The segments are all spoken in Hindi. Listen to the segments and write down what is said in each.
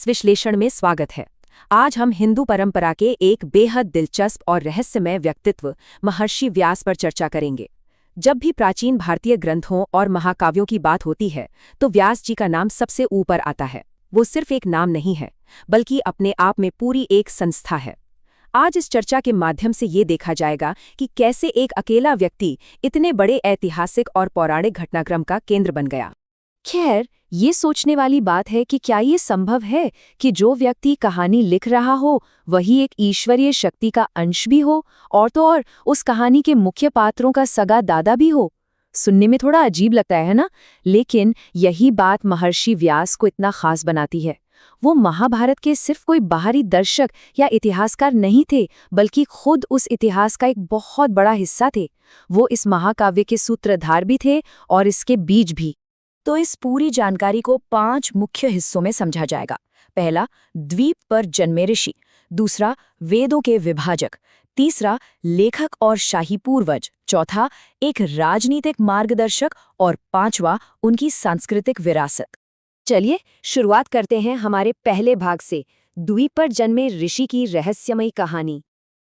इस विश्लेषण में स्वागत है। आज हम हिंदू परंपरा के एक बेहद दिलचस्प और रहस्यमय व्यक्तित्व महर्षि व्यास पर चर्चा करेंगे। जब भी प्राचीन भारतीय ग्रंथों और महाकाव्यों की बात होती है तो व्यास जी का नाम सबसे ऊपर आता है। वो सिर्फ एक नाम नहीं है, बल्कि अपने आप में पूरी एक संस्था है। आज इस चर्चा के माध्यम से ये देखा जाएगा कि कैसे एक अकेला व्यक्ति इतने बड़े ऐतिहासिक और पौराणिक घटनाक्रम का केंद्र बन गया। खैर, ये सोचने वाली बात है कि क्या ये संभव है कि जो व्यक्ति कहानी लिख रहा हो वही एक ईश्वरीय शक्ति का अंश भी हो, और तो और उस कहानी के मुख्य पात्रों का सगा दादा भी हो। सुनने में थोड़ा अजीब लगता है ना, लेकिन यही बात महर्षि व्यास को इतना खास बनाती है। वो महाभारत के सिर्फ कोई बाहरी दर्शक या इतिहासकार नहीं थे, बल्कि खुद उस इतिहास का एक बहुत बड़ा हिस्सा थे। वो इस महाकाव्य के सूत्रधार भी थे और इसके बीज भी। तो इस पूरी जानकारी को 5 मुख्य हिस्सों में समझा जाएगा। पहला, द्वीप पर जन्मे ऋषि। दूसरा, वेदों के विभाजक। तीसरा, लेखक और शाही पूर्वज। चौथा, एक राजनीतिक मार्गदर्शक। और पांचवा, उनकी सांस्कृतिक विरासत। चलिए शुरुआत करते हैं हमारे पहले भाग से, द्वीप पर जन्मे ऋषि की रहस्यमयी कहानी।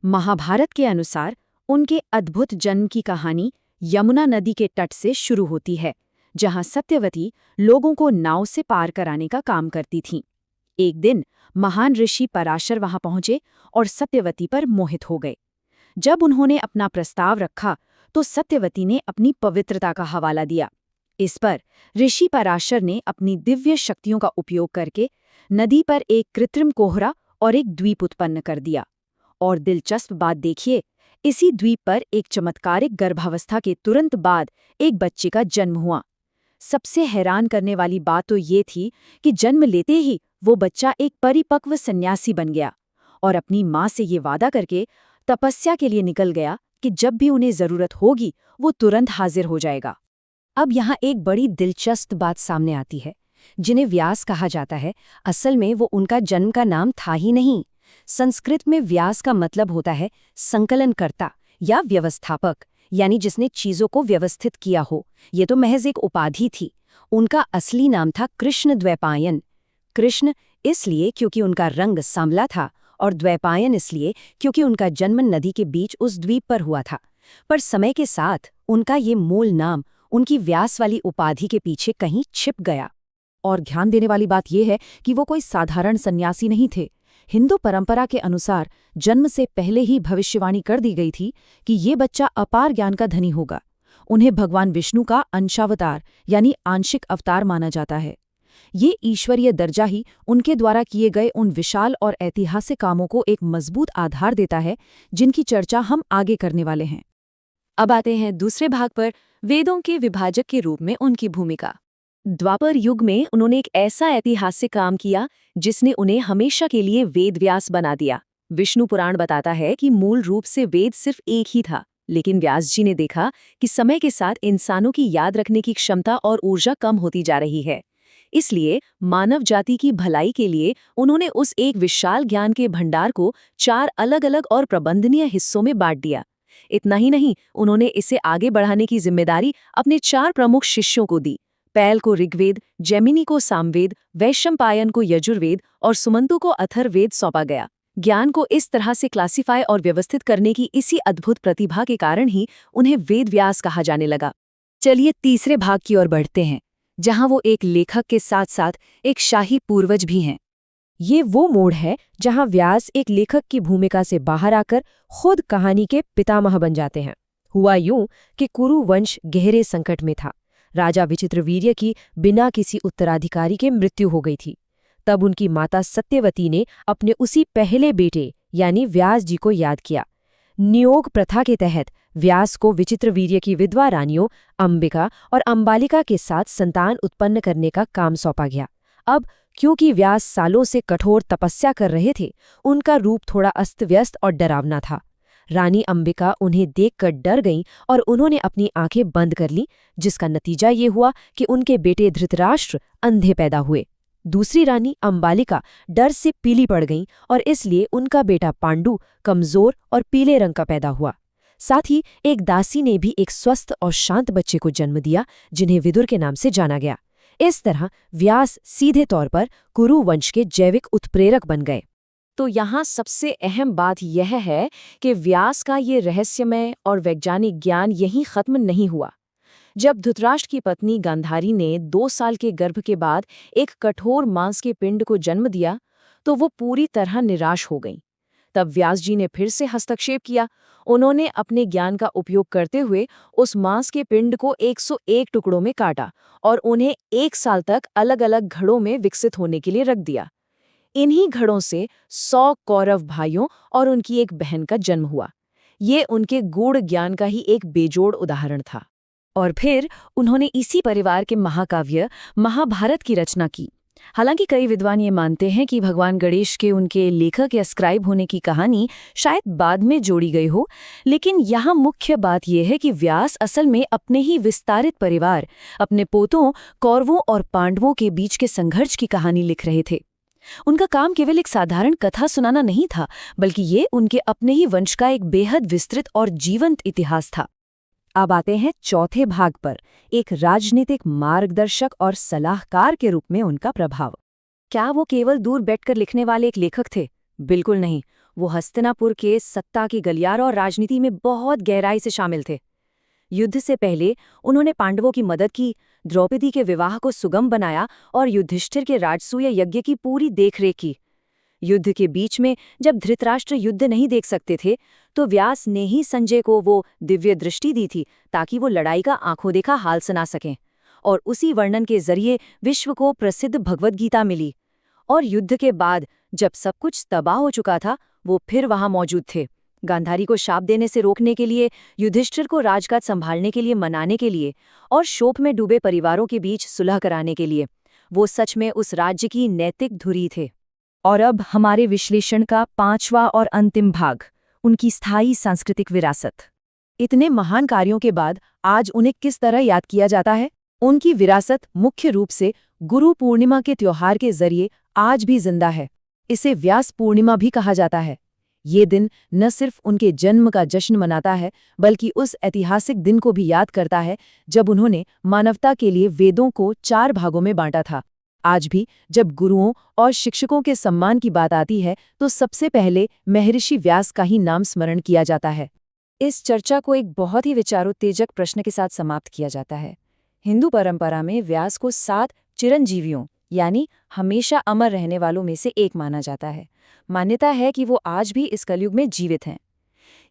महाभारत के अनुसार उनके अद्भुत जन्म की कहानी यमुना नदी के तट से शुरू होती है, जहां सत्यवती लोगों को नाव से पार कराने का काम करती थीं। एक दिन महान ऋषि पराशर वहां पहुंचे और सत्यवती पर मोहित हो गए। जब उन्होंने अपना प्रस्ताव रखा तो सत्यवती ने अपनी पवित्रता का हवाला दिया। इस पर ऋषि पराशर ने अपनी दिव्य शक्तियों का उपयोग करके नदी पर एक कृत्रिम कोहरा और एक द्वीप उत्पन्न कर दिया। और दिलचस्प बात देखिए, इसी द्वीप पर एक चमत्कारिक गर्भावस्था के तुरंत बाद एक बच्चे का जन्म हुआ। सबसे हैरान करने वाली बात तो ये थी कि जन्म लेते ही वो बच्चा एक परिपक्व सन्यासी बन गया और अपनी माँ से ये वादा करके तपस्या के लिए निकल गया कि जब भी उन्हें जरूरत होगी वो तुरंत हाजिर हो जाएगा। अब यहाँ एक बड़ी दिलचस्प बात सामने आती है। जिन्हें व्यास कहा जाता है, असल में वो उनका जन्म का नाम था ही नहीं। संस्कृत में व्यास का मतलब होता है संकलनकर्ता या व्यवस्थापक, यानी जिसने चीजों को व्यवस्थित किया हो। ये तो महज एक उपाधि थी। उनका असली नाम था कृष्ण द्वैपायन। कृष्ण इसलिए क्योंकि उनका रंग सांवला था, और द्वैपायन इसलिए क्योंकि उनका जन्म नदी के बीच उस द्वीप पर हुआ था। पर समय के साथ उनका ये मूल नाम उनकी व्यास वाली उपाधि के पीछे कहीं छिप गया। और ध्यान देने वाली बात यह है कि वो कोई साधारण सन्यासी नहीं थे। हिंदू परंपरा के अनुसार जन्म से पहले ही भविष्यवाणी कर दी गई थी कि ये बच्चा अपार ज्ञान का धनी होगा। उन्हें भगवान विष्णु का अंशावतार यानी आंशिक अवतार माना जाता है। ये ईश्वरीय दर्जा ही उनके द्वारा किए गए उन विशाल और ऐतिहासिक कामों को एक मजबूत आधार देता है, जिनकी चर्चा हम आगे करने वाले हैं। अब आते हैं दूसरे भाग पर, वेदों के विभाजक के रूप में उनकी भूमिका। द्वापर युग में उन्होंने एक ऐसा ऐतिहासिक काम किया जिसने उन्हें हमेशा के लिए वेद व्यास बना दिया। विष्णु पुराण बताता है कि मूल रूप से वेद सिर्फ एक ही था, लेकिन व्यास जी ने देखा कि समय के साथ इंसानों की याद रखने की क्षमता और ऊर्जा कम होती जा रही है। इसलिए मानव जाति की भलाई के लिए उन्होंने उस एक विशाल ज्ञान के भंडार को 4 अलग-अलग और प्रबंधनीय हिस्सों में बांट दिया। इतना ही नहीं, उन्होंने इसे आगे बढ़ाने की जिम्मेदारी अपने 4 प्रमुख शिष्यों को दी। पैल को ऋग्वेद, जैमिनी को सामवेद, वैशंपायन को यजुर्वेद और सुमंतु को अथर्ववेद सौंपा गया। ज्ञान को इस तरह से क्लासिफाई और व्यवस्थित करने की इसी अद्भुत प्रतिभा के कारण ही उन्हें वेद व्यास कहा जाने लगा। चलिए तीसरे भाग की ओर बढ़ते हैं, जहां वो एक लेखक के साथ साथ एक शाही पूर्वज भी हैं। ये वो मोड़ है जहां व्यास एक लेखक की भूमिका से बाहर आकर खुद कहानी के पितामह बन जाते हैं। हुआ यूं कि कुरु वंश गहरे संकट में था। राजा विचित्रवीर्य की बिना किसी उत्तराधिकारी के मृत्यु हो गई थी। तब उनकी माता सत्यवती ने अपने उसी पहले बेटे यानी व्यास जी को याद किया। नियोग प्रथा के तहत व्यास को विचित्रवीर्य की विधवा रानियों अंबिका और अंबालिका के साथ संतान उत्पन्न करने का काम सौंपा गया। अब क्योंकि व्यास सालों से कठोर तपस्या कर रहे थे, उनका रूप थोड़ा अस्त-व्यस्त और डरावना था। रानी अंबिका उन्हें देखकर डर गईं और उन्होंने अपनी आंखें बंद कर लीं, जिसका नतीजा ये हुआ कि उनके बेटे धृतराष्ट्र अंधे पैदा हुए। दूसरी रानी अंबालिका डर से पीली पड़ गईं और इसलिए उनका बेटा पांडु कमजोर और पीले रंग का पैदा हुआ। साथ ही एक दासी ने भी एक स्वस्थ और शांत बच्चे को जन्म दिया, जिन्हें विदुर के नाम से जाना गया। इस तरह व्यास सीधे तौर पर कुरु वंश के जैविक उत्प्रेरक बन गए। तो यहाँ सबसे अहम बात यह है कि व्यास का ये रहस्यमय और वैज्ञानिक ज्ञान यहीं खत्म नहीं हुआ। जब धृतराष्ट्र की पत्नी गांधारी ने 2 साल के गर्भ के बाद एक कठोर मांस के पिंड को जन्म दिया, तो वो पूरी तरह निराश हो गईं। तब व्यास जी ने फिर से हस्तक्षेप किया। उन्होंने अपने ज्ञान का उपयोग करते हुए उस मांस के पिंड को 101 टुकड़ों में काटा और उन्हें 1 साल तक अलग-अलग घड़ों में विकसित होने के लिए रख दिया। इन्हीं घड़ों से 100 कौरव भाइयों और उनकी एक बहन का जन्म हुआ। ये उनके गूढ़ ज्ञान का ही एक बेजोड़ उदाहरण था। और फिर उन्होंने इसी परिवार के महाकाव्य महाभारत की रचना की। हालांकि कई विद्वान ये मानते हैं कि भगवान गणेश के उनके लेखक या स्क्राइब होने की कहानी शायद बाद में जोड़ी गई हो, लेकिन यहाँ मुख्य बात यह है कि व्यास असल में अपने ही विस्तारित परिवार, अपने पोतों कौरवों और पांडवों के बीच के संघर्ष की कहानी लिख रहे थे। उनका काम केवल एक साधारण कथा सुनाना नहीं था, बल्कि ये उनके अपने ही वंश का एक बेहद विस्तृत और जीवंत इतिहास था। अब आते हैं चौथे भाग पर, एक राजनीतिक मार्गदर्शक और सलाहकार के रूप में उनका प्रभाव। क्या वो केवल दूर बैठकर लिखने वाले एक लेखक थे? बिल्कुल नहीं। वो हस्तिनापुर के सत्ता की गलियारों और राजनीति में बहुत गहराई से शामिल थे। युद्ध से पहले उन्होंने पांडवों की मदद की, द्रौपदी के विवाह को सुगम बनाया और युधिष्ठिर के राजसूय यज्ञ की पूरी देखरेख की। युद्ध के बीच में जब धृतराष्ट्र युद्ध नहीं देख सकते थे, तो व्यास ने ही संजय को वो दिव्य दृष्टि दी थी ताकि वो लड़ाई का आंखों देखा हाल सुना सकें। और उसी वर्णन के जरिए विश्व को प्रसिद्ध भगवद गीता मिली। और युद्ध के बाद जब सब कुछ तबाह हो चुका था, वो फिर वहां मौजूद थे। गांधारी को शाप देने से रोकने के लिए, युधिष्ठिर को राजकाज संभालने के लिए मनाने के लिए, और शोक में डूबे परिवारों के बीच सुलह कराने के लिए। वो सच में उस राज्य की नैतिक धुरी थे। और अब हमारे विश्लेषण का 5वां और अंतिम भाग, उनकी स्थायी सांस्कृतिक विरासत। इतने महान कार्यों के बाद आज उन्हें किस तरह याद किया जाता है? उनकी विरासत मुख्य रूप से गुरु पूर्णिमा के त्योहार के जरिए आज भी जिंदा है। इसे व्यास पूर्णिमा भी कहा जाता है। ये दिन न सिर्फ उनके जन्म का जश्न मनाता है, बल्कि उस ऐतिहासिक दिन को भी याद करता है जब उन्होंने मानवता के लिए वेदों को 4 भागों में बांटा था। आज भी जब गुरुओं और शिक्षकों के सम्मान की बात आती है, तो सबसे पहले महर्षि व्यास का ही नाम स्मरण किया जाता है। इस चर्चा को एक बहुत ही विचारोत्तेजक प्रश्न के साथ समाप्त किया जाता है। हिंदू परंपरा में व्यास को 7 चिरंजीवियों यानी हमेशा अमर रहने वालों में से एक माना जाता है। मान्यता है कि वो आज भी इस कलयुग में जीवित हैं।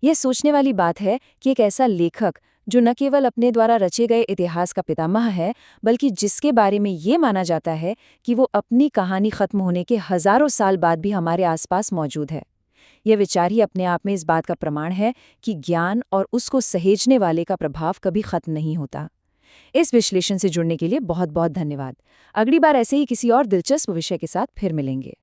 यह सोचने वाली बात है कि एक ऐसा लेखक जो न केवल अपने द्वारा रचे गए इतिहास का पितामह है, बल्कि जिसके बारे में ये माना जाता है कि वो अपनी कहानी खत्म होने के हजारों साल बाद भी हमारे आसपास मौजूद है। यह विचार ही अपने आप में इस बात का प्रमाण है कि ज्ञान और उसको सहेजने वाले का प्रभाव कभी खत्म नहीं होता। इस विश्लेषण से जुड़ने के लिए बहुत बहुत धन्यवाद। अगली बार ऐसे ही किसी और दिलचस्प विषय के साथ फिर मिलेंगे।